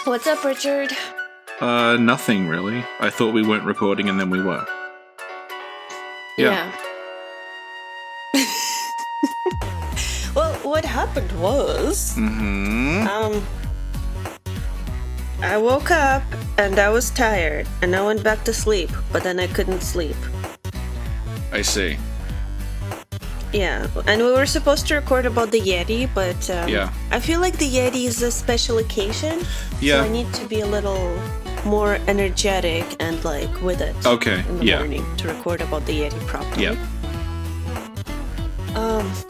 What's up, Richard? Nothing really. I thought we weren't recording and then we were. Yeah. Well, what happened was... I woke up and I was tired and I went back to sleep, but then I couldn't sleep. I see. Yeah, and we were supposed to record about the Yeti, but I feel like the Yeti is a special occasion, so I need to be a little more energetic and like with it in the morning to record about the Yeti properly. Yeah.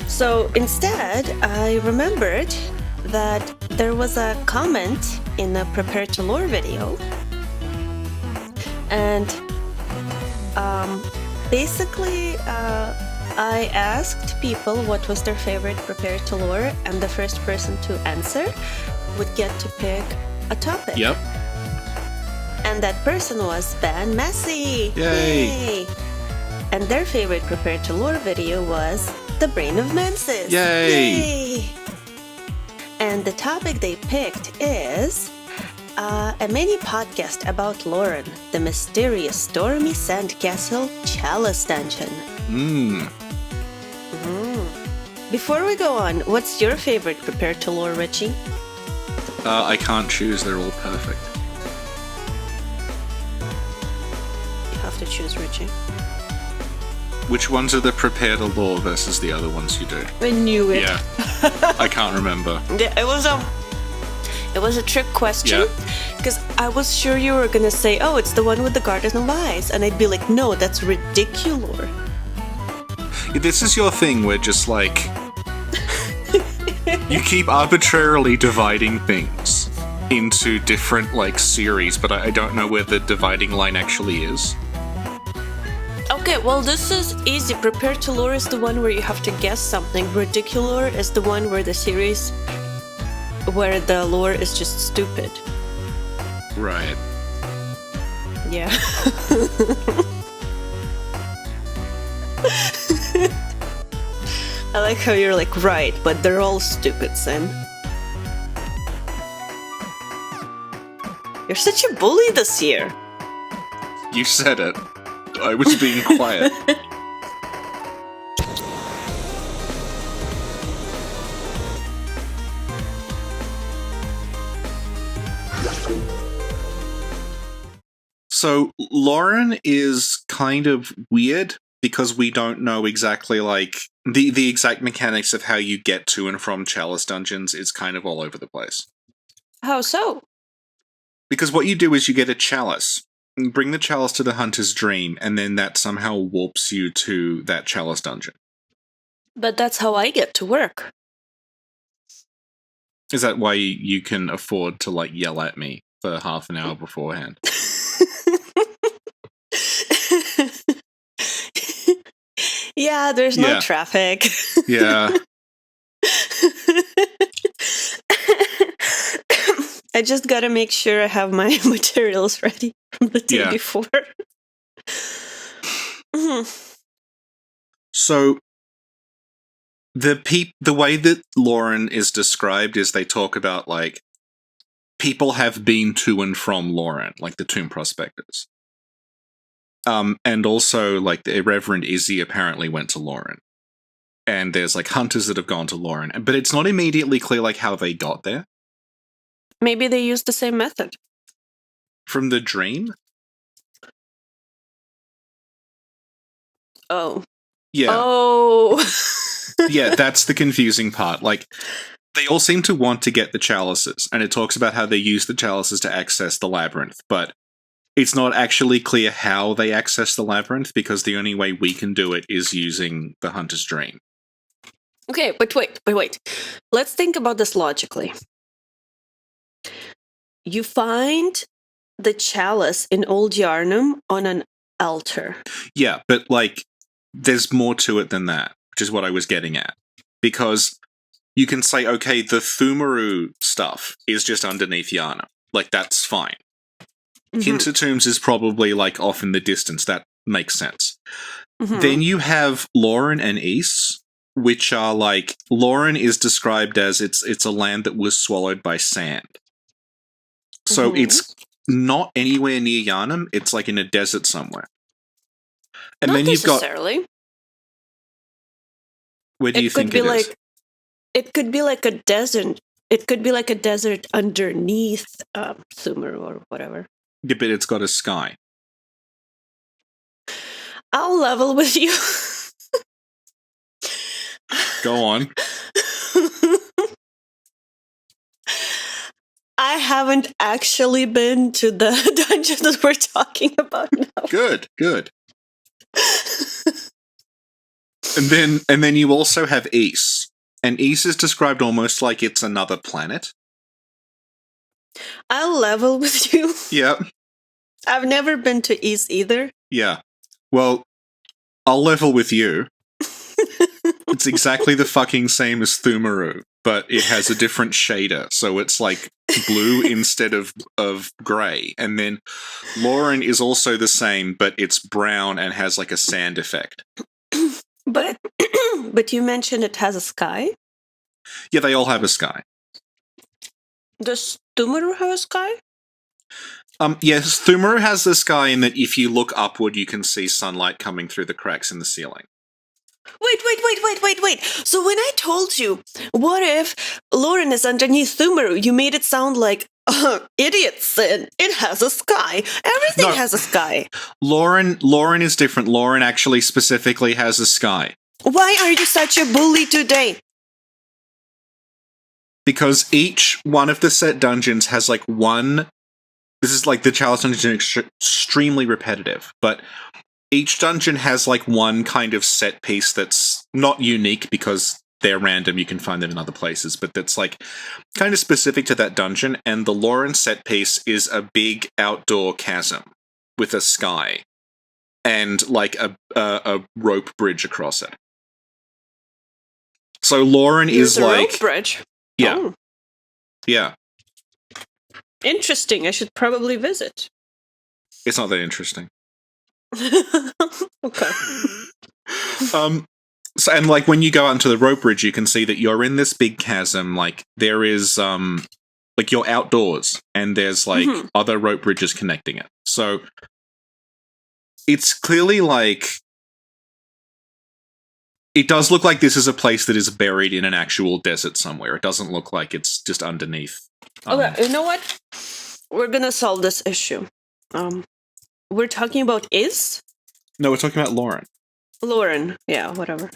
So instead, I remembered that there was a comment in the Prepare to Lore video, and basically I asked people what was their favorite Prepare to Lore, and the first person to answer would get to pick a topic. Yep. And that person was Ben Massey. Yay! And their favorite Prepare to Lore video was The Brain of Menses. Yay! And the topic they picked is a mini podcast about Loran, the mysterious stormy sandcastle Chalice Dungeon. Before we go on, what's your favorite Prepare to Lore, Richie? I can't choose, they're all perfect. You have to choose, Richie. Which ones are the Prepare to Lore versus the other ones you do? I knew it. Yeah. I can't remember. It was a trick question, because I was sure you were gonna say, oh, it's the one with the Garden of Eyes, and I'd be like, no, that's ridiculous. This is your thing where just like you keep arbitrarily dividing things into different like series, but I don't know where the dividing line actually is. Okay, well, this is easy. Prepare to Lore is the one where you have to guess something. Ridiculore is the one where the series where the lore is just stupid. Right. Yeah. I like how you're like, right, but they're all stupid, Sin. You're such a bully this year. You said it. I was being quiet. So, Loran is kind of weird because we don't know exactly, like, the exact mechanics of how you get to and from Chalice Dungeons is kind of all over the place. How so? Because what you do is you get a chalice, and bring the chalice to the Hunter's Dream, and then that somehow warps you to that Chalice Dungeon. But that's how I get to work. Is that why you can afford to, like, yell at me for half an hour beforehand? Yeah, there's no traffic. Yeah. I just gotta make sure I have my materials ready from the day before. So, the way that Loran is described is they talk about, like, people have been to and from Loran, like the Tomb Prospectors. And also, like, the Reverend Izzy apparently went to Loran. And there's, like, hunters that have gone to Loran. But it's not immediately clear, like, how they got there. Maybe they used the same method. From the dream? Oh. Yeah. Oh. Yeah, that's the confusing part. Like, they all seem to want to get the chalices. And it talks about how they use the chalices to access the labyrinth. But it's not actually clear how they access the labyrinth, because the only way we can do it is using the Hunter's Dream. Okay, but wait. Let's think about this logically. You find the chalice in Old Yarnum on an altar. Yeah, but, like, there's more to it than that, which is what I was getting at. Because you can say, okay, the Thumaru stuff is just underneath Yarnum. Like, that's fine. Hintertombs is probably, like, off in the distance. That makes sense. Then you have Loran and Ys, which are, like, Loran is described as it's a land that was swallowed by sand. So it's not anywhere near Yharnam. It's like in a desert somewhere. And not then you've got... necessarily. Where do you think it is? It could be like a desert. It could be like a desert underneath Sumeru or whatever. Yeah, but it's got a sky. I'll level with you. Go on. I haven't actually been to the dungeon that we're talking about now. Good. And then you also have Ys. And Ys is described almost like it's another planet. I'll level with you. Yep. I've never been to Ys either. Yeah. Well, I'll level with you. It's exactly the fucking same as Thumaru, but it has a different shader, so it's like blue instead of grey. And then Loran is also the same, but it's brown and has like a sand effect. But you mentioned it has a sky? Yeah, they all have a sky. Does Thumaru have a sky? Yes, Thumaru has the sky in that if you look upward, you can see sunlight coming through the cracks in the ceiling. Wait. So when I told you, what if Loran is underneath Thumaru, you made it sound like, idiot Sin, it has a sky. Everything has a sky. Loran is different. Loran actually specifically has a sky. Why are you such a bully today? Because each one of the set dungeons has like one... This is like the Chalice dungeon is extremely repetitive, but each dungeon has like one kind of set piece that's not unique because they're random, you can find them in other places, but that's like kind of specific to that dungeon, and the Loran set piece is a big outdoor chasm with a sky and like a rope bridge across it. So Loran is like... rope bridge? Yeah. Oh. Yeah. Interesting, I should probably visit. It's not that interesting. Okay. So, and like when you go out into the rope bridge, you can see that you're in this big chasm. Like there is, like you're outdoors, and there's like other rope bridges connecting it. So it's clearly like it does look like this is a place that is buried in an actual desert somewhere. It doesn't look like it's just underneath. Okay, you know what? We're gonna solve this issue. We're talking about Ys? No, we're talking about Loran. Loran, yeah, whatever.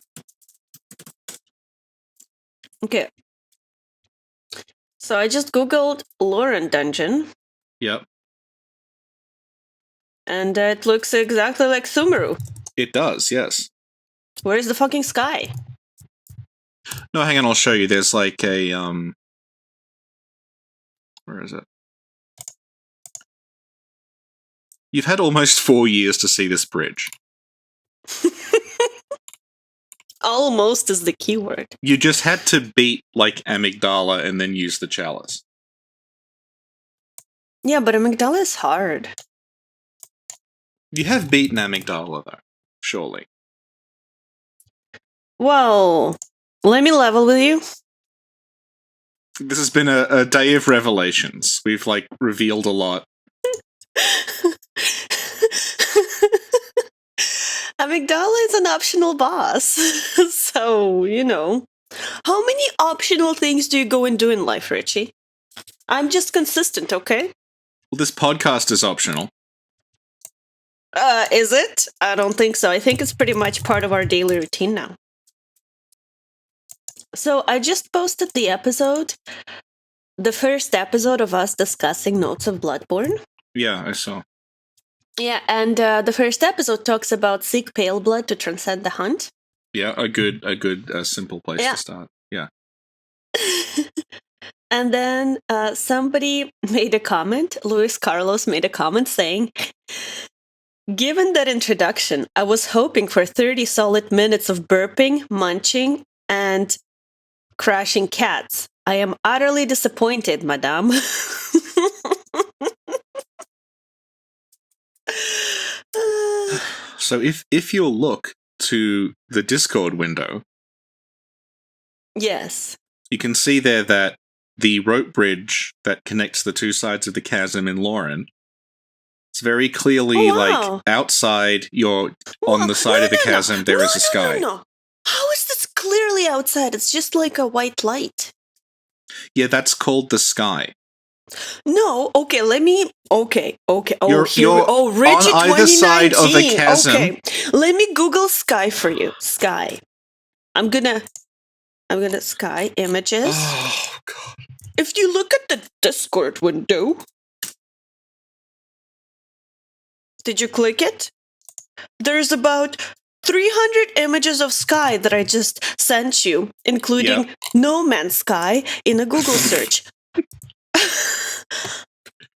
Okay. So I just googled Loran dungeon. Yep. And it looks exactly like Thumaru. It does, yes. Where's the fucking sky? No, hang on, I'll show you. There's like a, where is it? You've had almost 4 years to see this bridge. Almost is the keyword. You just had to beat, like, Amygdala and then use the chalice. Yeah, but Amygdala is hard. You have beaten Amygdala, though. Surely. Well, let me level with you. This has been a day of revelations. We've, like, revealed a lot. Amygdala is an optional boss. So, you know. How many optional things do you go and do in life, Richie? I'm just consistent, okay? Well, this podcast is optional. Is it? I don't think so. I think it's pretty much part of our daily routine now. So, I just posted the episode. The first episode of us discussing Notes of Bloodborne. Yeah, I saw. Yeah, and the first episode talks about seek pale blood to transcend the hunt. Yeah, a good simple place to start. Yeah. And then somebody made a comment, Luis Carlos made a comment saying, given that introduction, I was hoping for 30 solid minutes of burping, munching, and crashing cats. I am utterly disappointed, madame. So if you'll look to the Discord window, yes, you can see there that the rope bridge that connects the two sides of the chasm in Loran, it's very clearly like outside, you're on the side of the chasm, there is a sky. No. How is this clearly outside? It's just like a white light. Yeah, that's called the sky. No, okay, let me... Okay. Oh, you're Rigid on either side of the chasm. Okay, let me Google sky for you. Sky. I'm gonna sky images. Oh, God. If you look at the Discord window... Did you click it? There's about 300 images of sky that I just sent you, including No Man's Sky in a Google search.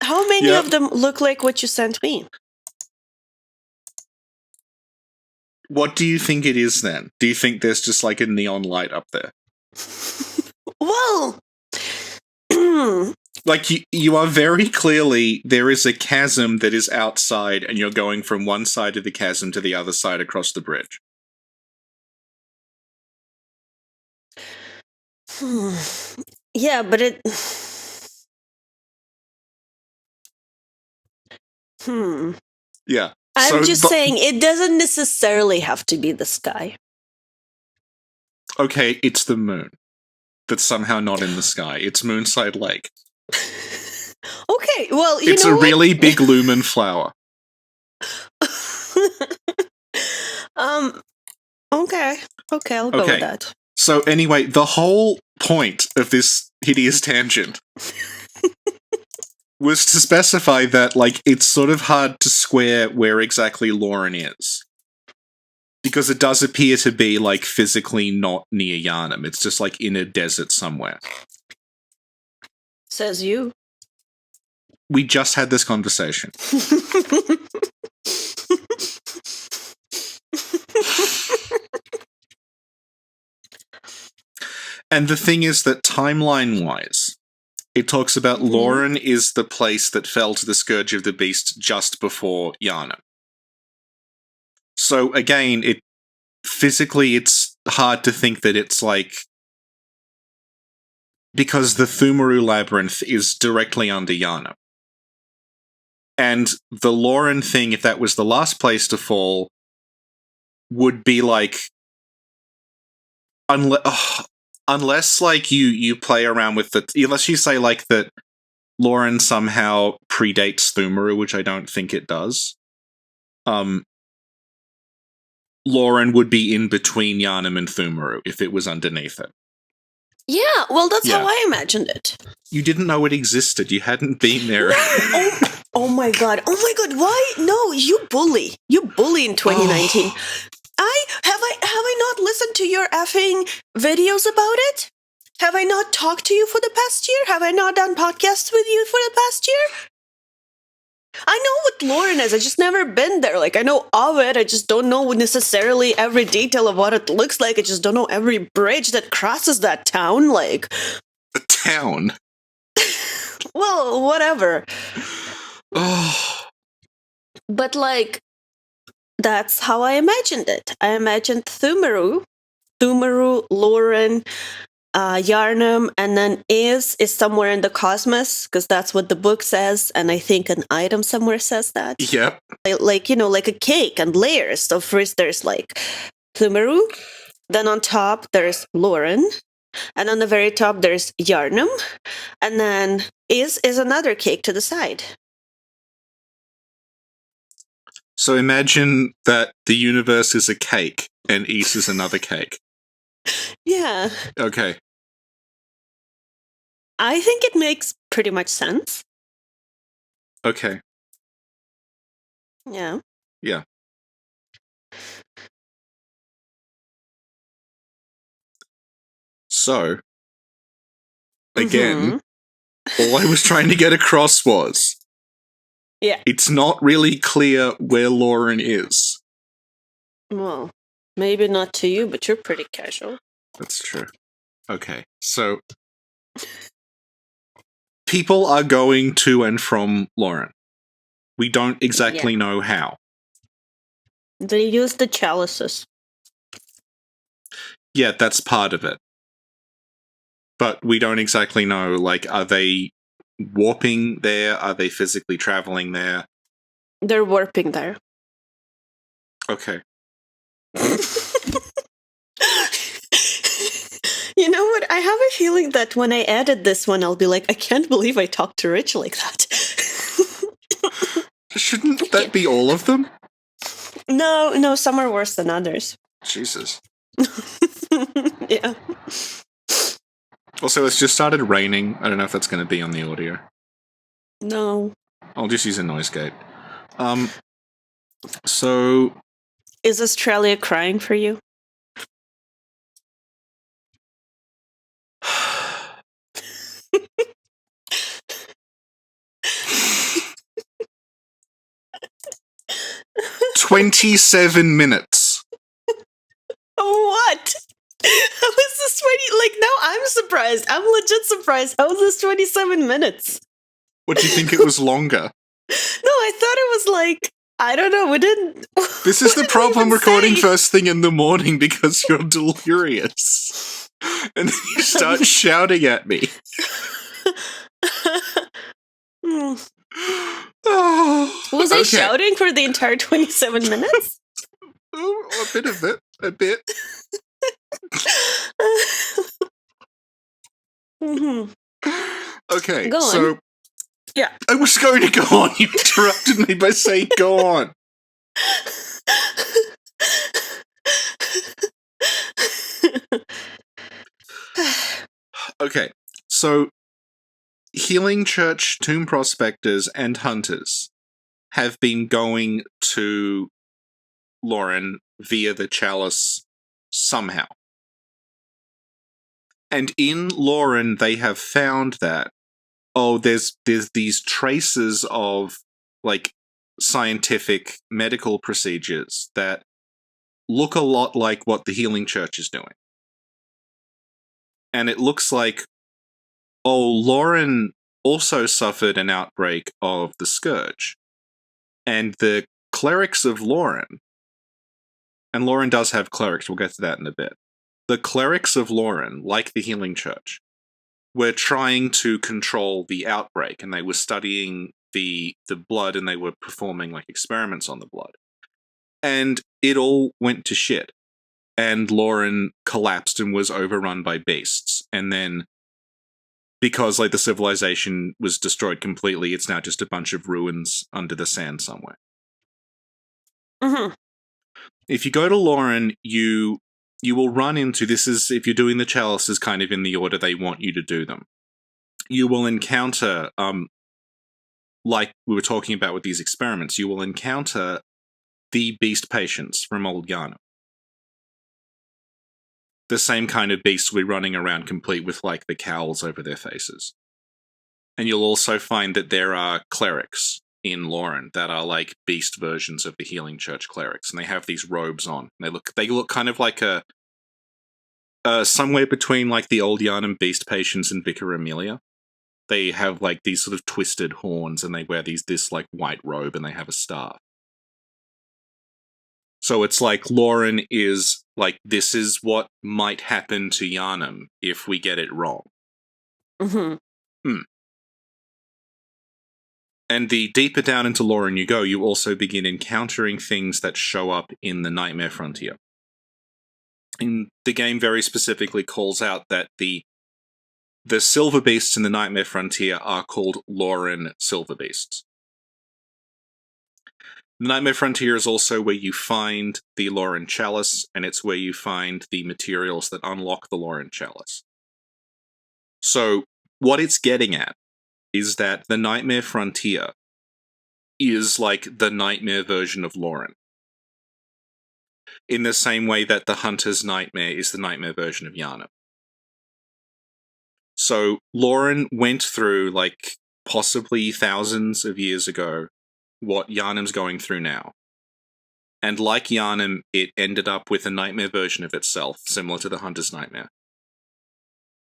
How many of them look like what you sent me? What do you think it is then? Do you think there's just like a neon light up there? Well... Like, you are very clearly, there is a chasm that is outside, and you're going from one side of the chasm to the other side across the bridge. Yeah, but it... Yeah. I'm just saying, it doesn't necessarily have to be the sky. Okay, it's the moon. That's somehow not in the sky. It's Moonside Lake. Okay, well, it's a really big lumen flower. Okay, I'll go with that. So anyway, the whole point of this hideous tangent was to specify that, like, it's sort of hard to square where exactly Loran is. Because it does appear to be, like, physically not near Yharnam. It's just, like, in a desert somewhere. Says you. We just had this conversation. And the thing is that timeline-wise, it talks about Loran is the place that fell to the Scourge of the Beast just before Yharnam. So again, physically it's hard to think that it's like... Because the Thumaru Labyrinth is directly under Yharnam. And the Loran thing, if that was the last place to fall, would be like... Unless, like, you play around with the... Unless you say, like, that Loran somehow predates Thumaru, which I don't think it does. Loran would be in between Yharnam and Thumaru if it was underneath it. Yeah, well, that's how I imagined it. You didn't know it existed. You hadn't been there. Oh my god. Why? No, you bully in 2019. Have I not listened to your effing videos about it? Have I not talked to you for the past year? Have I not done podcasts with you for the past year? I know what Loran is. I just never been there. Like, I know of it. I just don't know necessarily every detail of what it looks like. I just don't know every bridge that crosses that town. Like, the town? Well, whatever. Oh. But, like, that's how I imagined it. I imagined Thumaru, Loran, Yharnam, and then is somewhere in the cosmos, because that's what the book says, and I think an item somewhere says that. Yep. Like, like a cake and layers. So first there's, like, Thumaru, then on top there's Loran, and on the very top there's Yharnam, and then is another cake to the side. So imagine that the universe is a cake, and Is is another cake. Yeah. Okay. I think it makes pretty much sense. Okay. Yeah. Yeah. So, again, all I was trying to get across was... Yeah. It's not really clear where Loran is. Well, maybe not to you, but you're pretty casual. That's true. Okay, so... People are going to and from Loran. We don't exactly know how. They use the chalices. Yeah, that's part of it. but we don't exactly know, like, are they warping there? Are they physically traveling there? They're warping there. Okay. You know what? I have a feeling that when I edit this one, I'll be like, I can't believe I talked to Rich like that. Shouldn't that be all of them? No, some are worse than others. Jesus. Yeah. Also, it's just started raining. I don't know if that's going to be on the audio. No. I'll just use a noise gate. So... Is Australia crying for you? "27 minutes. What? How was this 20? Like, now I'm surprised. I'm legit surprised. How was this 27 minutes? What do you think it was longer? No, I thought it was like, I don't know, we didn't... This is the problem recording first thing in the morning because you're delirious. And then you start shouting at me. Was I shouting for the entire 27 minutes? A bit of it. A bit. Okay, go so... on. Yeah. I was going to go on. You interrupted me by saying go on. Okay, so Healing Church tomb prospectors and hunters have been going to Loran via the chalice somehow. And in Loran, they have found that, there's these traces of, like, scientific medical procedures that look a lot like what the Healing Church is doing. And it looks like, Loran also suffered an outbreak of the Scourge. And the clerics of Loran, and Loran does have clerics, we'll get to that in a bit. The clerics of Loran, like the Healing Church, were trying to control the outbreak, and they were studying the blood, and they were performing, like, experiments on the blood. And it all went to shit. And Loran collapsed and was overrun by beasts. And then, because, like, the civilization was destroyed completely, it's now just a bunch of ruins under the sand somewhere. Mm-hmm. If you go to Loran, you will run into, this is, if you're doing the chalices kind of in the order they want you to do them, you will encounter, like we were talking about with these experiments, you will encounter the beast patients from Old Yarnum. The same kind of beasts we're running around complete with, like, the cowls over their faces. And you'll also find that there are clerics in Loran that are, like, beast versions of the Healing Church clerics, and they have these robes on. They look kind of like somewhere between, like, the Old Yarnum beast patients and Vicar Amelia. They have, like, these sort of twisted horns, and they wear this, like, white robe, and they have a staff. So it's like Loran is, like, this is what might happen to Yarnum if we get it wrong. Mm-hmm. And the deeper down into Loran you go, you also begin encountering things that show up in the Nightmare Frontier. And the game very specifically calls out that the silver beasts in the Nightmare Frontier are called Loran silver beasts. The Nightmare Frontier is also where you find the Loran Chalice, and it's where you find the materials that unlock the Loran Chalice. So, what it's getting at is that the Nightmare Frontier is like the nightmare version of Loran. In the same way that the Hunter's Nightmare is the nightmare version of Yarnum. So, Loran went through, like, possibly thousands of years ago, what Yarnum's going through now. And like Yarnum, it ended up with a nightmare version of itself, similar to the Hunter's Nightmare.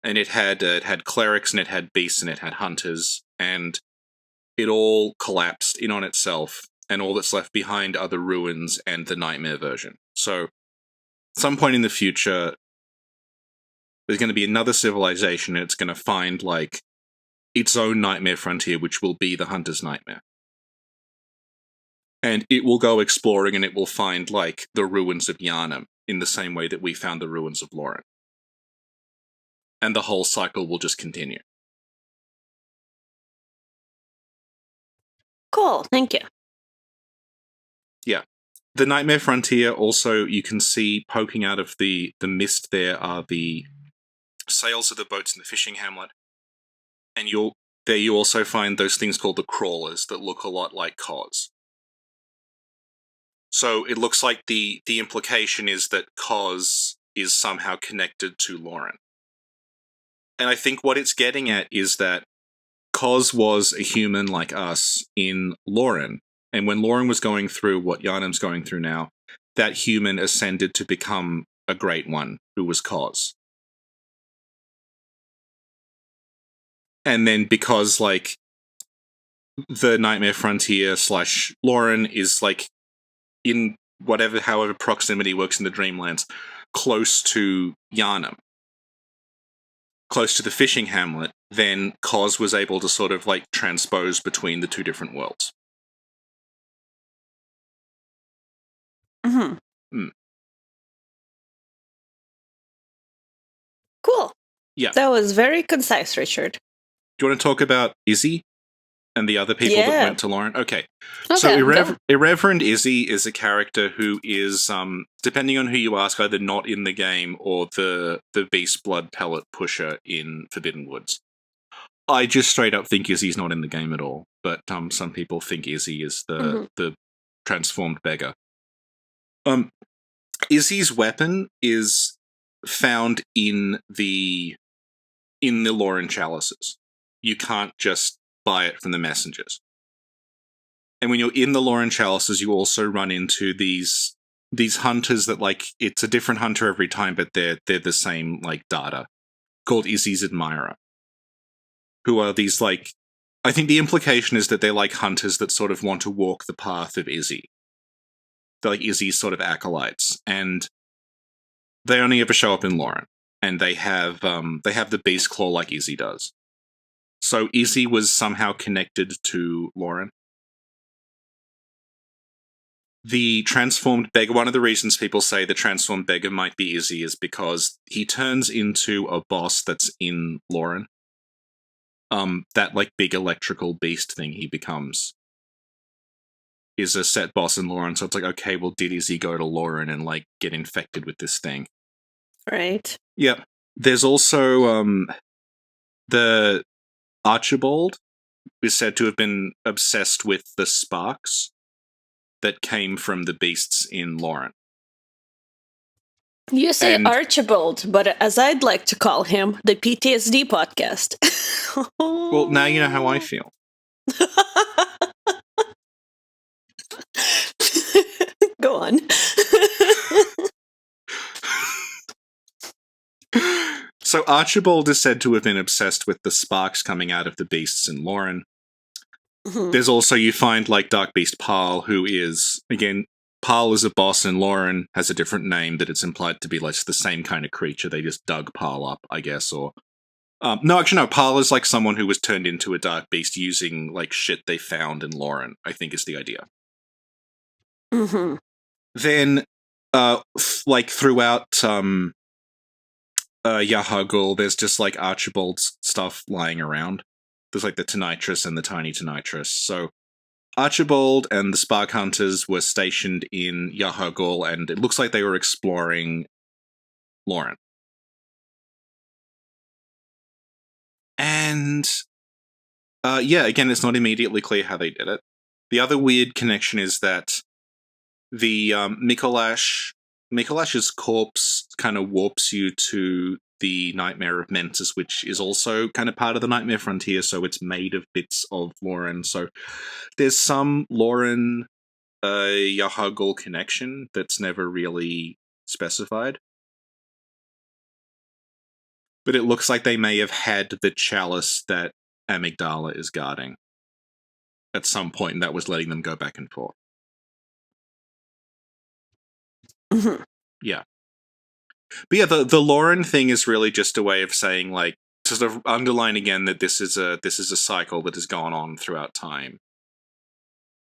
And it had clerics, and it had beasts, and it had hunters, and it all collapsed in on itself, and all that's left behind are the ruins and the nightmare version. So, at some point in the future, there's going to be another civilization, and it's going to find, like, its own nightmare frontier, which will be the Hunter's Nightmare. And it will go exploring, and it will find, like, the ruins of Yharnam, in the same way that we found the ruins of Loran. And the whole cycle will just continue. Cool, thank you. Yeah. The Nightmare Frontier, also, you can see poking out of the mist there are the sails of the boats in the fishing hamlet. And you also find those things called the crawlers that look a lot like Kos. So it looks like the implication is that Kos is somehow connected to Loran. And I think what it's getting at is that Kos was a human like us in Loran. And when Loran was going through what Yharnam's going through now, that human ascended to become a great one, who was Kos. And then because, like, the Nightmare Frontier / Loran is, like, in however proximity works in the Dreamlands, close to Yharnam, close to the fishing hamlet, then Kos was able to sort of, like, transpose between the two different worlds. Cool. Yeah. That was very concise, Richard. Do you want to talk about Izzy and the other people that went to Loran? Okay. So Irreverent Izzy is a character who is, depending on who you ask, either not in the game or the Beast Blood pellet pusher in Forbidden Woods. I just straight up think Izzy's not in the game at all, but some people think Izzy is the transformed beggar. Izzy's weapon is found in the Loran chalices. You can't just buy it from the messengers. And when you're in the Loran chalices, you also run into these hunters that, like, it's a different hunter every time, but they're the same, like, data, called Izzy's Admirer, who are these, like, I think the implication is that they're like hunters that sort of want to walk the path of Izzy. They're like Izzy's sort of acolytes, and they only ever show up in Loran, and they have the beast claw like Izzy does. So Izzy was somehow connected to Loran. The transformed beggar, one of the reasons people say the transformed beggar might be Izzy is because he turns into a boss that's in Loran. That, like, big electrical beast thing he becomes is a set boss in Loran, so it's like, okay, well, did Izzy go to Loran and, like, get infected with this thing? Right. Yep. There's also, the Archibald is said to have been obsessed with the sparks that came from the beasts in Loran. You say Archibald, but as I'd like to call him, the PTSD podcast. Well, now you know how I feel. Go on. So Archibald is said to have been obsessed with the sparks coming out of the beasts in Loran. There's also, you find, like, Dark Beast Parl, who is, again, Parl is a boss in Loran, has a different name that it's implied to be, like, the same kind of creature. They just dug Parl up, I guess, or... no, actually, no, Parl is, like, someone who was turned into a Dark Beast using, like, shit they found in Loran, I think is the idea. Then, like, throughout Yahar'gul, there's just, like, Archibald's stuff lying around. There's, like, the Tonitrus and the Tiny Tonitrus. So Archibald and the Spark Hunters were stationed in Yahar'gul, and it looks like they were exploring Loran. And, again, it's not immediately clear how they did it. The other weird connection is that the Mikolash's corpse kind of warps you to the Nightmare of Mentis, which is also kind of part of the Nightmare Frontier, so it's made of bits of Loran. So there's some Loran Yahar'gul connection that's never really specified. But it looks like they may have had the chalice that Amygdala is guarding at some point, and that was letting them go back and forth. Yeah. But yeah, the Loran thing is really just a way of saying, like, to sort of underline again that this is a cycle that has gone on throughout time.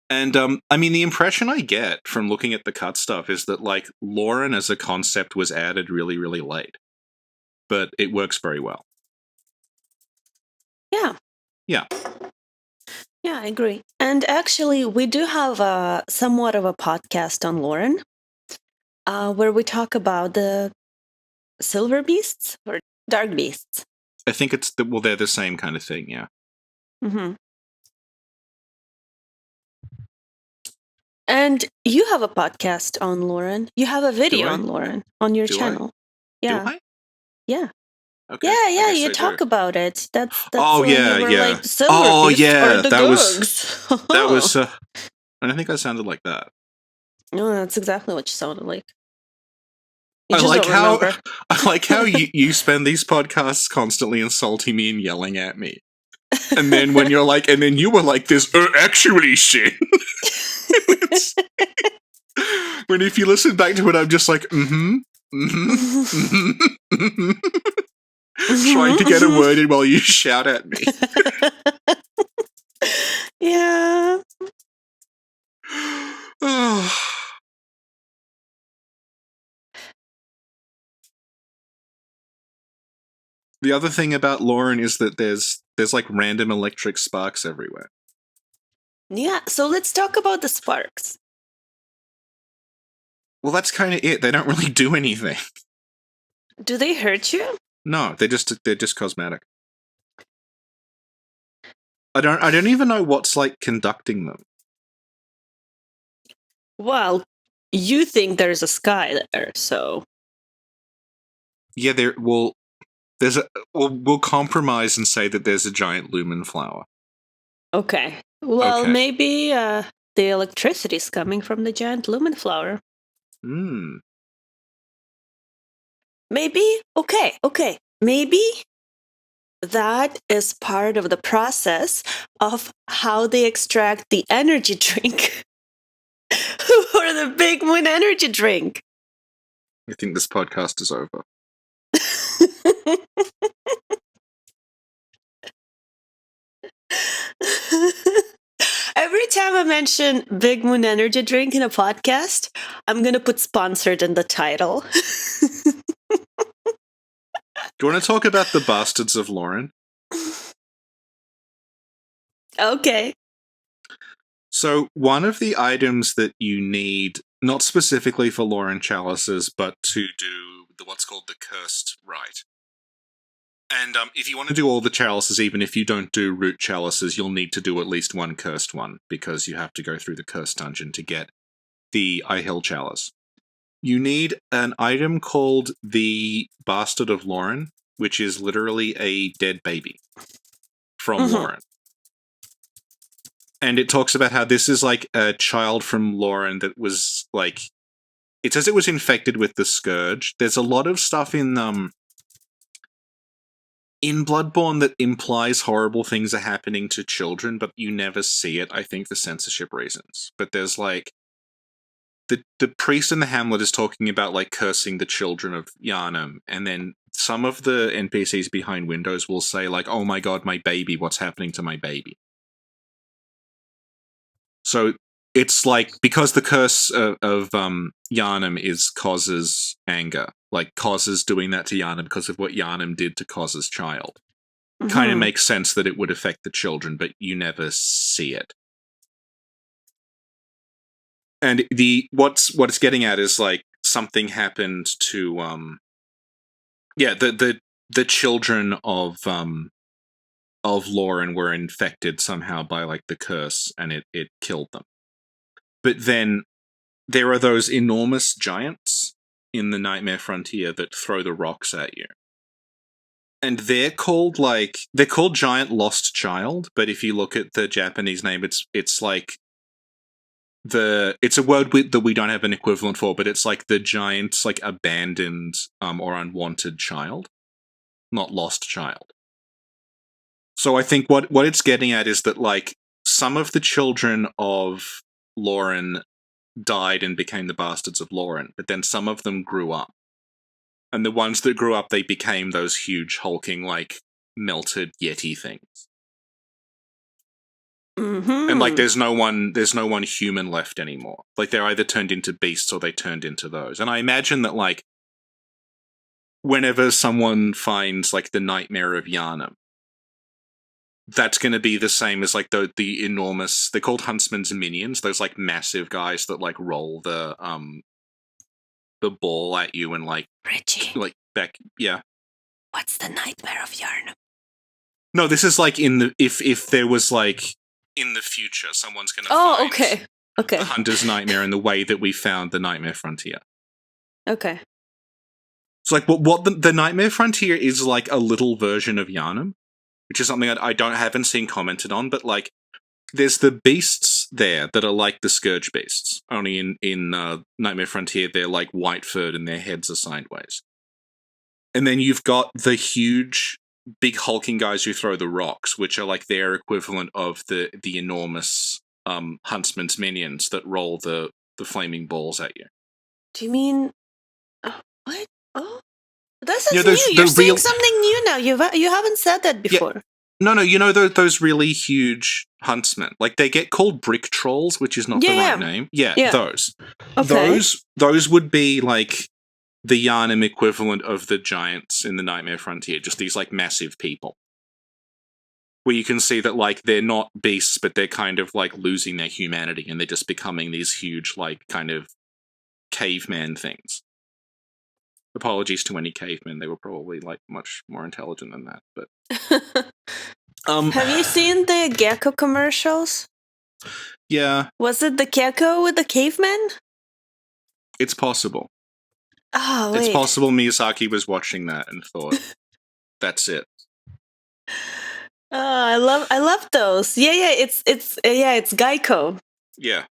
And I mean, the impression I get from looking at the cut stuff is that, like, Loran as a concept was added really, really late, but it works very well. Yeah. Yeah. Yeah, I agree. And actually, we do have somewhat of a podcast on Loran, where we talk about the silver beasts or dark beasts. I think they're the same kind of thing, yeah. Mm-hmm. And you have a podcast on Loran. You have a video on Loran on your channel. Yeah. Do I? Yeah. Okay. Yeah, you talk about it. That's when you were like silver beasts or the Gurgs. That was I don't think I sounded like that. No, that's exactly what you sounded like. I like how you spend these podcasts constantly insulting me and yelling at me. And then when you're like, and then you were like this, actually shit. When if you listen back to it, I'm just like, trying to get a word in while you shout at me. Yeah. The other thing about Loran is that there's like random electric sparks everywhere. Yeah, so let's talk about the sparks. Well, that's kind of it. They don't really do anything. Do they hurt you? No, they're just cosmetic. I don't even know what's like conducting them. Well, you think there's a sky there, so yeah, we'll compromise and say that there's a giant lumen flower. Okay. Well, maybe the electricity's coming from the giant lumen flower. Maybe. Okay. Maybe that is part of the process of how they extract the energy drink or the Big Moon energy drink. I think this podcast is over. Every time I mention Big Moon energy drink in a podcast, I'm going to put sponsored in the title. Do you want to talk about the bastards of Loran? Okay. So one of the items that you need, not specifically for Loran chalices, but to do what's called the cursed rite. And if you want to do all the chalices, even if you don't do root chalices, you'll need to do at least one cursed one, because you have to go through the cursed dungeon to get the Ihil chalice. You need an item called the Bastard of Loran, which is literally a dead baby from Loran. And it talks about how this is like a child from Loran that was like, it says it was infected with the scourge. There's a lot of stuff in Bloodborne that implies horrible things are happening to children, but you never see it, I think, for censorship reasons. But there's like, the priest in the hamlet is talking about like cursing the children of Yharnam, and then some of the NPCs behind windows will say like, oh my god, my baby, what's happening to my baby? So it's like, because the curse of Yharnam causes anger, like causes doing that to Yharnam because of what Yharnam did to Coz's child. Kind of makes sense that it would affect the children, but you never see it. And what it's getting at is like something happened to the children of Loran were infected somehow by like the curse, and it killed them. But then there are those enormous giants in the Nightmare Frontier that throw the rocks at you. And they're called Giant Lost Child, but if you look at the Japanese name, it's like it's a word that we don't have an equivalent for, but it's like the giant, like abandoned or unwanted child, not lost child. So I think what it's getting at is that like some of the children of Loran died and became the bastards of Loran, but then some of them grew up. And the ones that grew up, they became those huge, hulking, like, melted Yeti things. Mm-hmm. And, like, there's no one human left anymore. Like, they're either turned into beasts or they turned into those. And I imagine that, like, whenever someone finds, like, the Nightmare of Yharnam, that's going to be the same as, like, the enormous... They're called Huntsman's Minions. Those, like, massive guys that, like, roll the ball at you and, like... Reggie. Like, back... Yeah. What's the Nightmare of Yharnam? No, this is, like, in the... If there was, like... In the future, someone's going to find the Hunter's Nightmare in the way that we found the Nightmare Frontier. Okay. So, like, what the Nightmare Frontier is, like, a little version of Yharnam, which is something I haven't seen commented on, but, like, there's the beasts there that are like the Scourge beasts. Only in Nightmare Frontier, they're, like, white-furred and their heads are sideways. And then you've got the huge... big hulking guys who throw the rocks, which are like their equivalent of the enormous Huntsman's Minions that roll the flaming balls at you. Do you mean... what? Oh, this is new. You're saying something new now. You haven't said that before. Yeah. No, you know those really huge huntsmen. Like, they get called brick trolls, which is not the right name. Yeah, those. Okay. Those would be, like... the Yharnam equivalent of the giants in the Nightmare Frontier, just these, like, massive people. Where you can see that, like, they're not beasts, but they're kind of, like, losing their humanity, and they're just becoming these huge, like, kind of caveman things. Apologies to any cavemen, they were probably, like, much more intelligent than that, but... Have you seen the gecko commercials? Yeah. Was it the gecko with the caveman? It's possible. Oh, wait. It's possible Miyazaki was watching that and thought, that's it. Oh, I love those. Yeah, it's Geico. Yeah.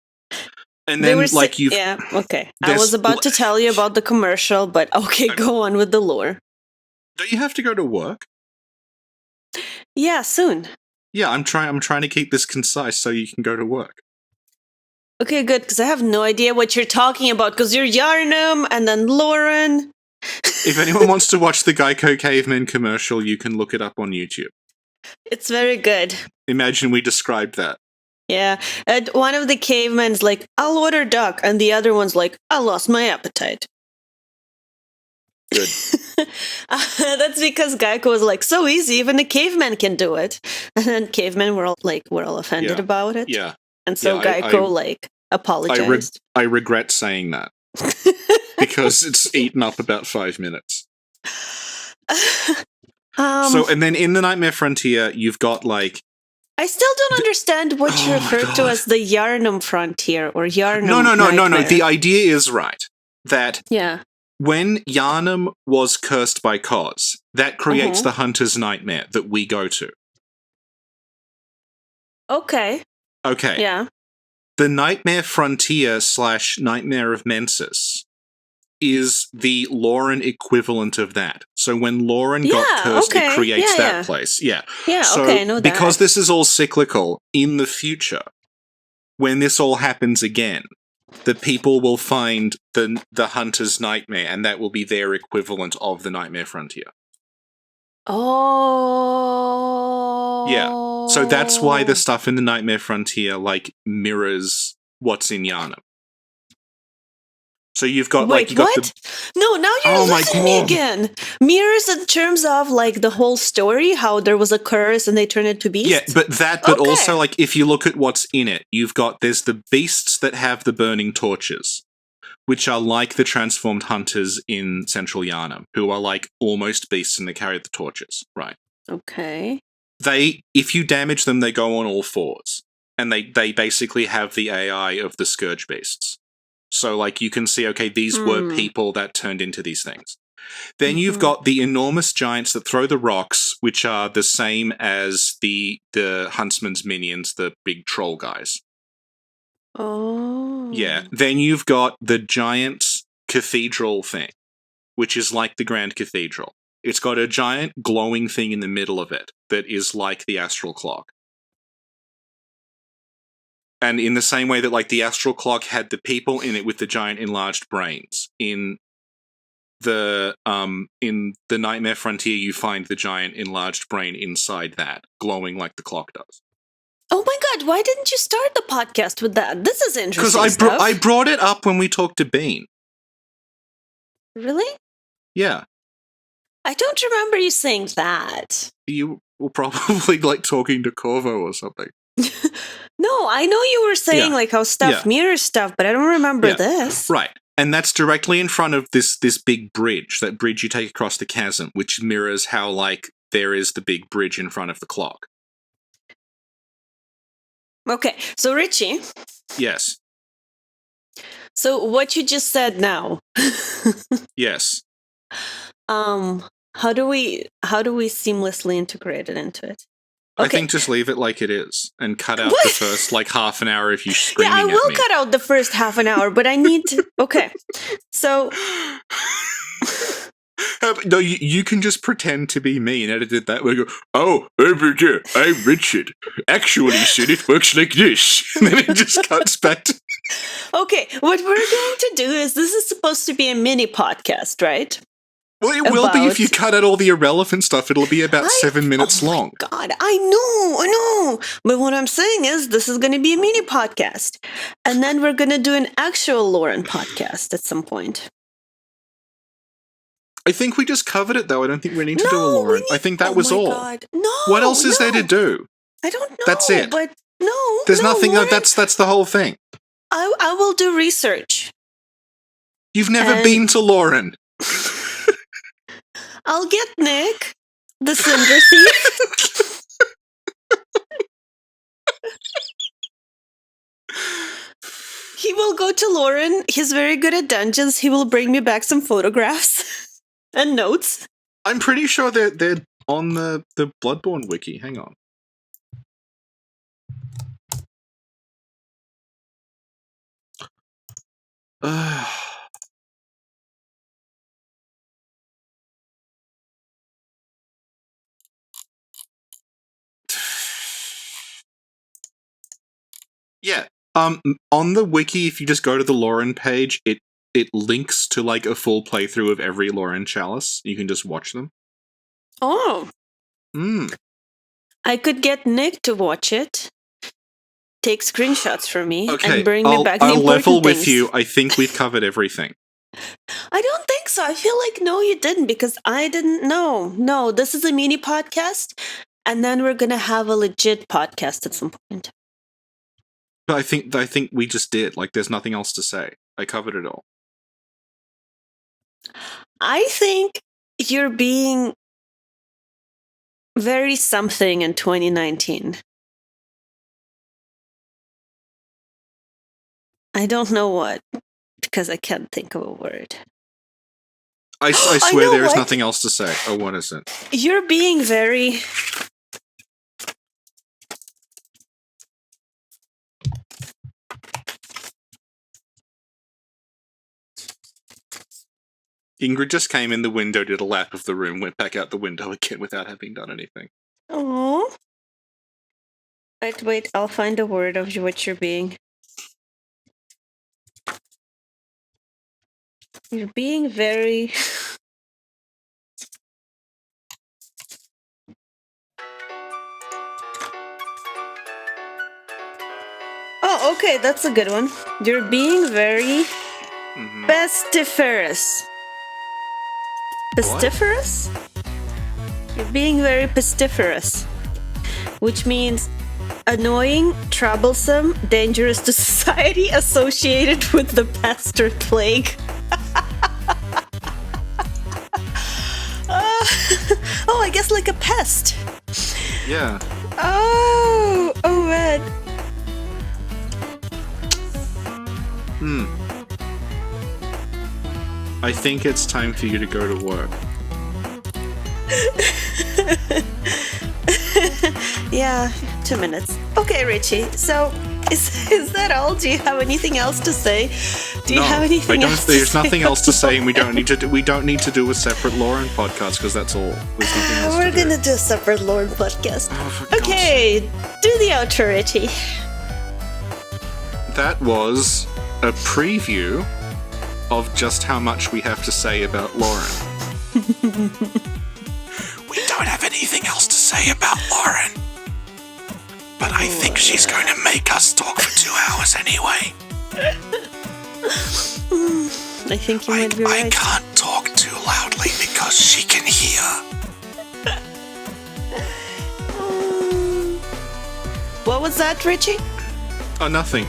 And then, like, you've... Yeah, okay. I was about to tell you about the commercial, but okay, go on with the lore. Don't you have to go to work? Yeah, soon. Yeah, I'm trying to keep this concise so you can go to work. Okay, good, because I have no idea what you're talking about, because you're Yharnam, and then Loran. If anyone wants to watch the Geico Caveman commercial, you can look it up on YouTube. It's very good. Imagine we described that. Yeah, and one of the cavemen's like, I'll order duck, and the other one's like, I lost my appetite. Good. That's because Geico was like, so easy, even a caveman can do it. And then cavemen were all offended about it. Yeah. And so Geico, apologized. I regret saying that. Because it's eaten up about 5 minutes. And then in the Nightmare Frontier, you've got, like... I still don't understand what you refer to as the Yharnam Frontier, or Yharnam No. The idea is right. That when Yharnam was cursed by Kos, that creates the Hunter's Nightmare that we go to. Okay. Yeah. The Nightmare Frontier / Nightmare of Mensis is the Loran equivalent of that. So when Loran got cursed, it creates that place. Yeah. Yeah, so I know that. Because this is all cyclical, in the future, when this all happens again, the people will find the Hunter's Nightmare, and that will be their equivalent of the Nightmare Frontier. Oh. Yeah. So that's why the stuff in the Nightmare Frontier, like, mirrors what's in Yharnam. So you've got, Wait, what? No, now you're losing me again. Mirrors in terms of, like, the whole story, how there was a curse and they turned into beasts? Yeah, but also, like, if you look at what's in it, there's the beasts that have the burning torches, which are like the transformed hunters in Central Yharnam, who are, like, almost beasts and they carry the torches, right? Okay. If you damage them, they go on all fours. And they basically have the AI of the Scourge beasts. So, like, you can see, okay, these were people that turned into these things. Then you've got the enormous giants that throw the rocks, which are the same as the Huntsman's Minions, the big troll guys. Oh. Yeah. Then you've got the giant cathedral thing, which is like the Grand Cathedral. It's got a giant glowing thing in the middle of it that is like the astral clock. And in the same way that, like, the astral clock had the people in it with the giant enlarged brains, in in the Nightmare Frontier, you find the giant enlarged brain inside that, glowing like the clock does. Oh my god, why didn't you start the podcast with that? This is interesting Because I brought it up when we talked to Bean. Really? Yeah. I don't remember you saying that. You were probably, like, talking to Corvo or something. No, I know you were saying, like, how stuff mirrors stuff, but I don't remember this. Right. And that's directly in front of this big bridge, that bridge you take across the chasm, which mirrors how, like, there is the big bridge in front of the clock. Okay, so Richie. Yes. So what you just said now. Yes. How do we seamlessly integrate it into it? Okay. I think just leave it like it is and cut out the first, like, half an hour if you screaming at me. Yeah, I will cut out the first half an hour, but I need to... Okay, so... No, you can just pretend to be me and edit it that way. Go, oh, over here, I'm Richard. Actually, Sid, it works like this. And then it just cuts back to... Okay, what we're going to do is, this is supposed to be a mini podcast, right? Well, it will be if you cut out all the irrelevant stuff. It'll be about 7 minutes long. God, I know. But what I'm saying is, this is going to be a mini podcast. And then we're going to do an actual Loran podcast at some point. I think we just covered it, though. I don't think we need to do a Loran. I think that was all. God. No. What else is there to do? I don't know. That's it. But no. There's nothing. No, that's the whole thing. I will do research. You've never been to Loran. I'll get Nick, the Cinder Thief. He will go to Loran. He's very good at dungeons. He will bring me back some photographs and notes. I'm pretty sure they're on the Bloodborne wiki. Hang on. Yeah. On the wiki, if you just go to the Loran page, it links to, like, a full playthrough of every Loran chalice. You can just watch them. Oh. Mm. I could get Nick to watch it, take screenshots for me, and bring me back the important things. I'll level with you. I think we've covered everything. I don't think so. I feel like, no, you didn't, because I didn't know. No, this is a mini podcast, and then we're going to have a legit podcast at some point. But I think we just did. Like, there's nothing else to say. I covered it all. I think you're being very something in 2019. I don't know what, because I can't think of a word. I swear there is nothing else to say. Oh, what is it? You're being very... Ingrid just came in the window, did a lap of the room, went back out the window again without having done anything. Oh. Wait, I'll find a word of what you're being. You're being very... Oh, okay, that's a good one. You're being very... pestiferous. Pestiferous? You're being very pestiferous. Which means annoying, troublesome, dangerous to society, associated with the pest or plague. Oh, I guess like a pest. Yeah. Oh man. I think it's time for you to go to work. Yeah, 2 minutes. Okay, Richie, so is that all? Do you have anything else to say? Do you have anything else to There's say? nothing else to say, and we don't need to do a separate Loran podcast, because that's all. There's nothing else We're to do. gonna do a separate Loran podcast. Oh, Okay, do the outro, Richie. That was a preview of just how much we have to say about Loran. We don't have anything else to say about Loran. But I think she's going to make us talk for 2 hours anyway. I think you might be right. I can't talk too loudly because she can hear. What was that, Richie? Oh, nothing.